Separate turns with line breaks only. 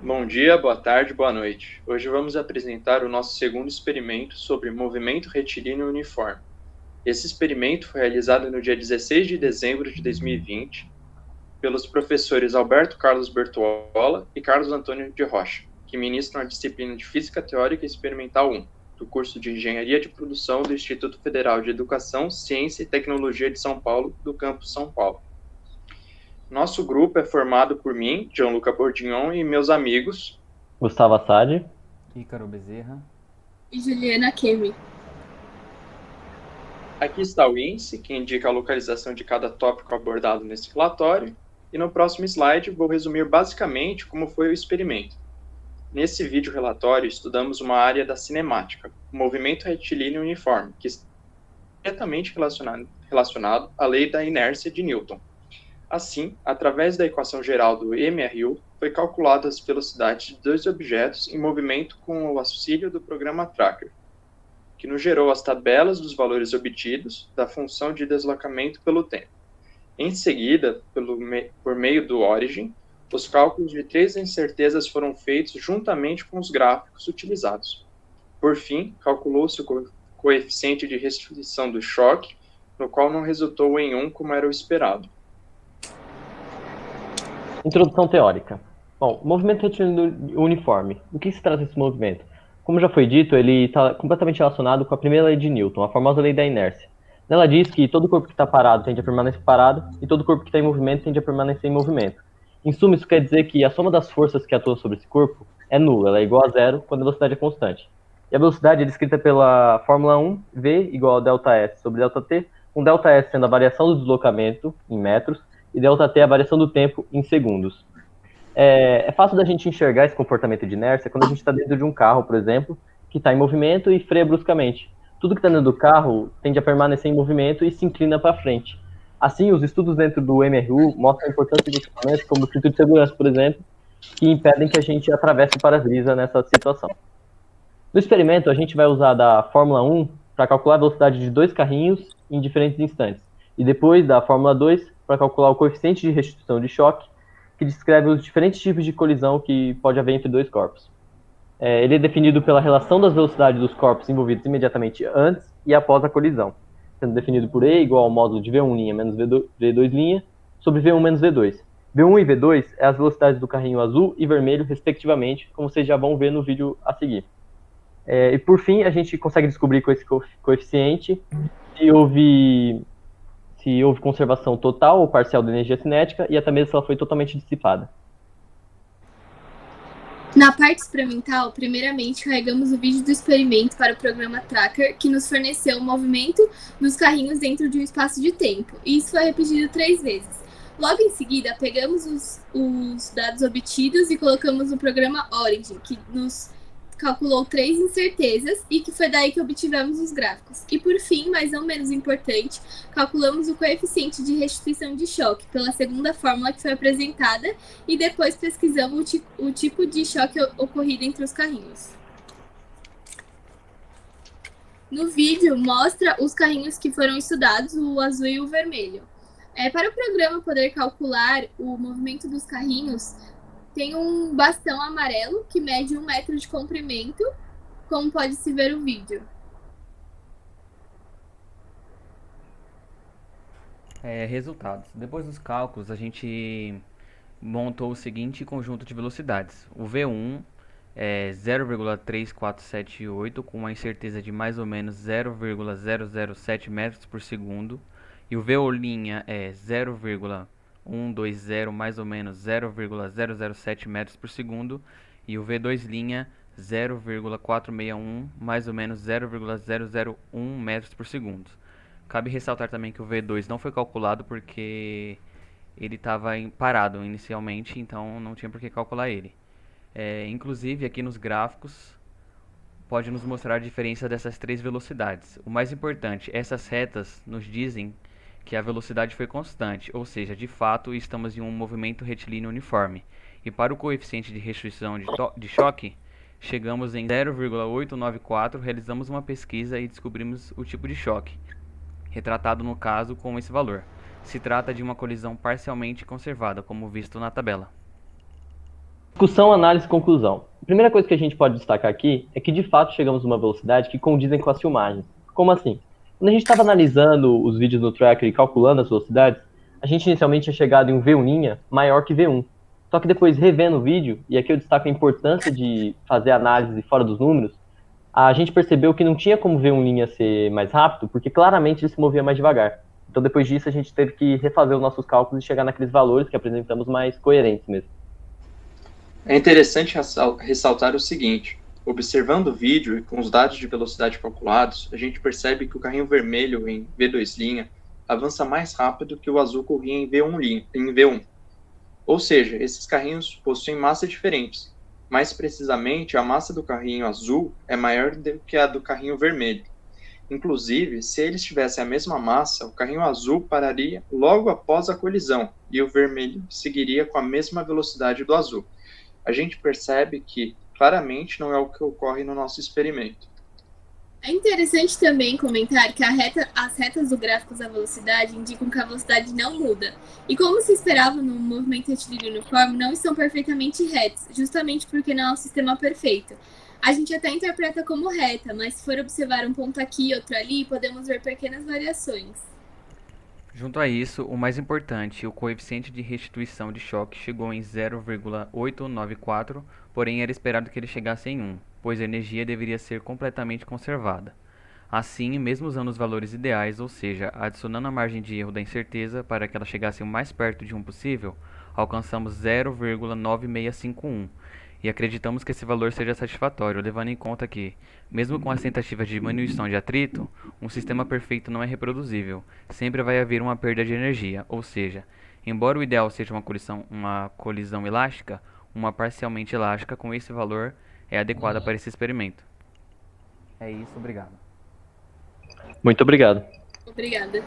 Bom dia, boa tarde, boa noite. Hoje vamos apresentar o nosso segundo experimento sobre movimento retilíneo uniforme. Esse experimento foi realizado no dia 16 de dezembro de 2020 pelos professores Alberto Carlos Bertuola e Carlos Antônio de Rocha, que ministram a disciplina de Física Teórica Experimental 1, do curso de Engenharia de Produção do Instituto Federal de Educação, Ciência e Tecnologia de São Paulo, do campus São Paulo. Nosso grupo é formado por mim, Gianluca Bordignon, e meus amigos
Gustavo Assad.
Ícaro Bezerra.
E Juliana Kemi.
Aqui está o índice, que indica a localização de cada tópico abordado nesse relatório, e no próximo slide vou resumir basicamente como foi o experimento. Nesse vídeo relatório, estudamos uma área da cinemática, o movimento retilíneo uniforme, que está diretamente relacionado à lei da inércia de Newton. Assim, através da equação geral do MRU, foi calculada as velocidades de dois objetos em movimento com o auxílio do programa Tracker, que nos gerou as tabelas dos valores obtidos da função de deslocamento pelo tempo. Em seguida, por meio do Origin, os cálculos de três incertezas foram feitos juntamente com os gráficos utilizados. Por fim, calculou-se o coeficiente de restrição do choque, no qual não resultou em 1 como era o esperado.
Introdução teórica. Bom, movimento retilíneo uniforme. Do que se trata esse movimento? Como já foi dito, ele está completamente relacionado com a primeira lei de Newton, a famosa lei da inércia. Ela diz que todo corpo que está parado tende a permanecer parado e todo corpo que está em movimento tende a permanecer em movimento. Em suma, isso quer dizer que a soma das forças que atuam sobre esse corpo é nula, ela é igual a zero quando a velocidade é constante. E a velocidade é descrita pela Fórmula 1, V igual a ΔS sobre ΔT, com ΔS sendo a variação do deslocamento em metros e ΔT a variação do tempo em segundos. É fácil da gente enxergar esse comportamento de inércia quando a gente está dentro de um carro, por exemplo, que está em movimento e freia bruscamente. Tudo que está dentro do carro tende a permanecer em movimento e se inclina para frente. Assim, os estudos dentro do MRU mostram a importância de equipamentos como o cinto de segurança, por exemplo, que impedem que a gente atravesse o para-brisa nessa situação. No experimento, a gente vai usar da Fórmula 1 para calcular a velocidade de dois carrinhos em diferentes instantes, e depois da Fórmula 2 para calcular o coeficiente de restituição de choque, que descreve os diferentes tipos de colisão que pode haver entre dois corpos. Ele é definido pela relação das velocidades dos corpos envolvidos imediatamente antes e após a colisão, sendo definido por E igual ao módulo de V1' menos V2' sobre V1 menos V2. V1 e V2 é as velocidades do carrinho azul e vermelho, respectivamente, como vocês já vão ver no vídeo a seguir. E por fim, a gente consegue descobrir com esse coeficiente se houve conservação total ou parcial da energia cinética e até mesmo se ela foi totalmente dissipada.
Na parte experimental, primeiramente carregamos o vídeo do experimento para o programa Tracker, que nos forneceu o movimento dos carrinhos dentro de um espaço de tempo, e isso foi repetido 3 vezes. Logo em seguida, pegamos os dados obtidos e colocamos no programa Origin, que nos calculou 3 incertezas e que foi daí que obtivemos os gráficos. E por fim, mas não menos importante, calculamos o coeficiente de restituição de choque pela segunda fórmula que foi apresentada e depois pesquisamos o tipo de choque ocorrido entre os carrinhos. No vídeo, mostra os carrinhos que foram estudados, o azul e o vermelho. Para o programa poder calcular o movimento dos carrinhos, tem um bastão amarelo que mede 1 metro de comprimento, como pode-se ver no vídeo.
Resultados. Depois dos cálculos, a gente montou o seguinte conjunto de velocidades. O V1 é 0,3478 com uma incerteza de mais ou menos 0,007 metros por segundo. E o VO' é 0,120 mais ou menos 0,007 metros por segundo. E o V2' 0,461 mais ou menos 0,001 metros por segundo. Cabe ressaltar também que o V2 não foi calculado porque ele estava parado inicialmente, então não tinha por que calcular ele. Inclusive, aqui nos gráficos, pode nos mostrar a diferença dessas três velocidades. O mais importante, essas retas nos dizem que a velocidade foi constante, ou seja, de fato estamos em um movimento retilíneo uniforme. E para o coeficiente de restrição de choque, chegamos em 0,894, realizamos uma pesquisa e descobrimos o tipo de choque, retratado no caso com esse valor. Se trata de uma colisão parcialmente conservada, como visto na tabela.
Discussão, análise e conclusão. A primeira coisa que a gente pode destacar aqui é que, de fato, chegamos a uma velocidade que condizem com as filmagens. Como assim? Quando a gente estava analisando os vídeos no tracker e calculando as velocidades, a gente inicialmente tinha chegado em um V1' maior que V1. Só que depois, revendo o vídeo, e aqui eu destaco a importância de fazer análise fora dos números, a gente percebeu que não tinha como V1' ser mais rápido, porque claramente ele se movia mais devagar. Então, depois disso, a gente teve que refazer os nossos cálculos e chegar naqueles valores que apresentamos mais coerentes mesmo.
É interessante ressaltar o seguinte: observando o vídeo e com os dados de velocidade calculados, a gente percebe que o carrinho vermelho em V2' avança mais rápido que o azul corria em V1. Ou seja, esses carrinhos possuem massas diferentes. Mais precisamente, a massa do carrinho azul é maior do que a do carrinho vermelho. Inclusive, se eles tivessem a mesma massa, o carrinho azul pararia logo após a colisão e o vermelho seguiria com a mesma velocidade do azul. A gente percebe que claramente não é o que ocorre no nosso experimento.
É interessante também comentar que as retas do gráfico da velocidade indicam que a velocidade não muda. E como se esperava no movimento retilíneo uniforme, não estão perfeitamente retas, justamente porque não é um sistema perfeito. A gente até interpreta como reta, mas se for observar um ponto aqui e outro ali, podemos ver pequenas variações.
Junto a isso, o mais importante, o coeficiente de restituição de choque chegou em 0,894, porém era esperado que ele chegasse em 1, pois a energia deveria ser completamente conservada. Assim, mesmo usando os valores ideais, ou seja, adicionando a margem de erro da incerteza para que ela chegasse o mais perto de 1 possível, alcançamos 0,9651, e acreditamos que esse valor seja satisfatório, levando em conta que, mesmo com as tentativas de diminuição de atrito, um sistema perfeito não é reproduzível. Sempre vai haver uma perda de energia, ou seja, embora o ideal seja uma colisão elástica, uma parcialmente elástica com esse valor é adequada para esse experimento. É isso, obrigado.
Muito obrigado.
Obrigada.